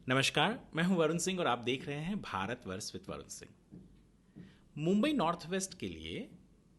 नमस्कार, मैं हूं वरुण सिंह और आप देख रहे हैं Bharatvarsh with Varun Singh. Mumbai north west के लिए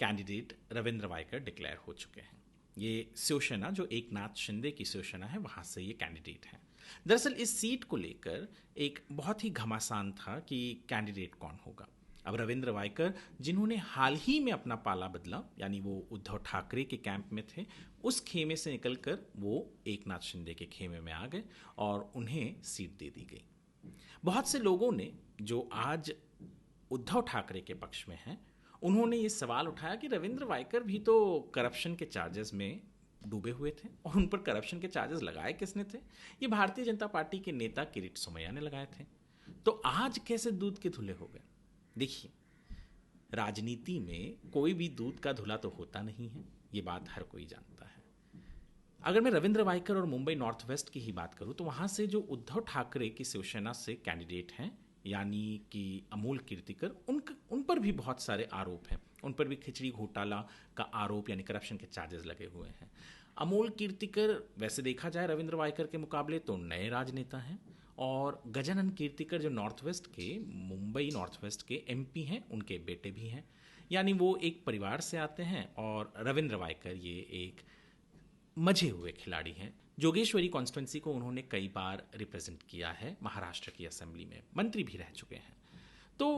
कैंडिडेट रविंद्र वायकर डिक्लेयर हो चुके हैं। ये शिवसेना जो एकनाथ शिंदे की शिवसेना है वहां से ये कैंडिडेट हैं। दरअसल इस सीट को लेकर एक बहुत ही घमासान था कि कैंडिडेट कौन होगा। अब रविंद्र वायकर जिन्होंने हाल ही में अपना पाला बदला, यानी वो उद्धव ठाकरे के कैंप में थे, उस खेमे से निकलकर वो एकनाथ शिंदे के खेमे में आ गए और उन्हें सीट दे दी गई। बहुत से लोगों ने जो आज उद्धव ठाकरे के पक्ष में हैं, उन्होंने ये सवाल उठाया कि रविंद्र वायकर भी तो करप्शन के चार्जेस में डूबे हुए थे और उन पर करप्शन के चार्जेस लगाए किसने थे? ये भारतीय जनता पार्टी के नेता किरीट सोमैया ने लगाए थे। तो आज कैसे दूध के धुले हो गए? देखिए, राजनीति में कोई भी दूध का धुला तो होता नहीं है, ये बात हर कोई जानता है। अगर मैं रविंद्र वायकर और मुंबई नॉर्थ वेस्ट की ही बात करूं तो वहां से जो उद्धव ठाकरे की शिवसेना से कैंडिडेट हैं, यानी कि अमोल कीर्तिकर, उन पर भी बहुत सारे आरोप हैं। उन पर भी खिचड़ी घोटाला का आरोप यानी करप्शन के चार्जेस लगे हुए हैं। अमोल कीर्तिकर वैसे देखा जाए रविंद्र वायकर के मुकाबले तो नए राजनेता हैं, और गजानन कीर्तिकर जो नॉर्थ वेस्ट के, मुंबई नॉर्थ वेस्ट के एमपी हैं, उनके बेटे भी हैं। यानी वो एक परिवार से आते हैं और रविंद्र वायकर ये एक मजे हुए खिलाड़ी हैं। जोगेश्वरी कॉन्स्टिट्यूंसी को उन्होंने कई बार रिप्रेजेंट किया है, महाराष्ट्र की असेंबली में मंत्री भी रह चुके हैं। तो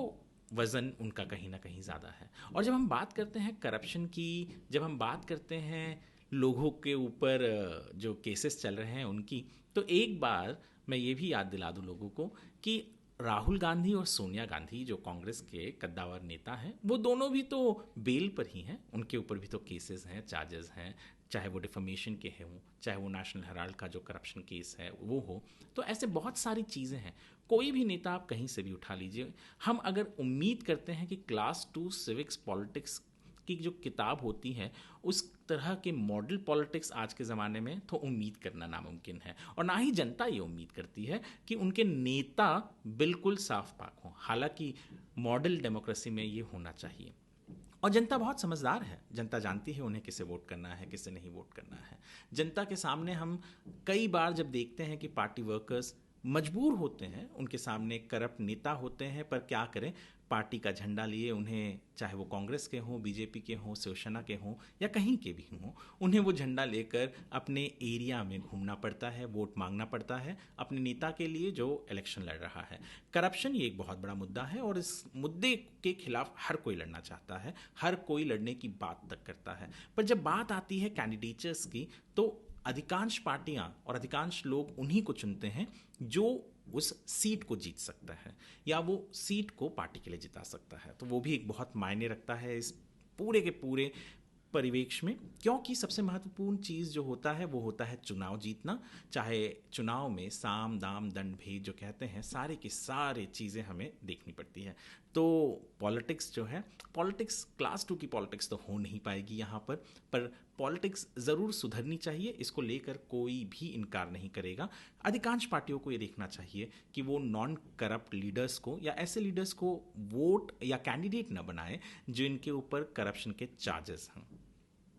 वज़न उनका कहीं ना कहीं ज़्यादा है। और जब हम बात करते हैं करप्शन की, जब हम बात करते हैं लोगों के ऊपर जो केसेस चल रहे हैं उनकी, तो एक बार मैं ये भी याद दिला दूं लोगों को कि राहुल गांधी और सोनिया गांधी जो कांग्रेस के कद्दावर नेता हैं, वो दोनों भी तो बेल पर ही हैं। उनके ऊपर भी तो केसेस हैं, चार्जेस हैं, चाहे वो डिफेमेशन के हों, चाहे वो नेशनल हेराल्ड का जो करप्शन केस है वो हो। तो ऐसे बहुत सारी चीज़ें हैं। कोई भी नेता आप कहीं से भी उठा लीजिए। हम अगर उम्मीद करते हैं कि क्लास 2 सिविक्स पॉलिटिक्स की जो किताब होती है उस तरह के मॉडल पॉलिटिक्स आज के ज़माने में तो उम्मीद करना नामुमकिन है, और ना ही जनता ये उम्मीद करती है कि उनके नेता बिल्कुल साफ पाक हों। हालांकि मॉडल डेमोक्रेसी में ये होना चाहिए, और जनता बहुत समझदार है। जनता जानती है उन्हें किसे वोट करना है, किसे नहीं वोट करना है। जनता के सामने हम कई बार जब देखते हैं कि पार्टी वर्कर्स मजबूर होते हैं, उनके सामने करप्ट नेता होते हैं, पर क्या करें, पार्टी का झंडा लिए उन्हें, चाहे वो कांग्रेस के हों, बीजेपी के हों, शिवसेना के हों या कहीं के भी हों, उन्हें वो झंडा लेकर अपने एरिया में घूमना पड़ता है, वोट मांगना पड़ता है अपने नेता के लिए जो इलेक्शन लड़ रहा है। करप्शन ये एक बहुत बड़ा मुद्दा है और इस मुद्दे के खिलाफ हर कोई लड़ना चाहता है, हर कोई लड़ने की बात तक करता है। पर जब बात आती है कैंडिडेट्स की, तो अधिकांश पार्टियां और अधिकांश लोग उन्हीं को चुनते हैं जो उस सीट को जीत सकता है या वो सीट को पार्टी के लिए जिता सकता है। तो वो भी एक बहुत मायने रखता है इस पूरे के पूरे परिवेश में, क्योंकि सबसे महत्वपूर्ण चीज़ जो होता है वो होता है चुनाव जीतना। चाहे चुनाव में साम दाम दंड भेद जो कहते हैं, सारे की सारी चीज़ें हमें देखनी पड़ती है। तो पॉलिटिक्स जो है, पॉलिटिक्स क्लास 2 की पॉलिटिक्स तो हो नहीं पाएगी यहाँ पर पॉलिटिक्स ज़रूर सुधरनी चाहिए, इसको लेकर कोई भी इनकार नहीं करेगा। अधिकांश पार्टियों को ये देखना चाहिए कि वो नॉन करप्ट लीडर्स को या ऐसे लीडर्स को वोट या कैंडिडेट न बनाए जिनके ऊपर करप्शन के चार्जेस हैं।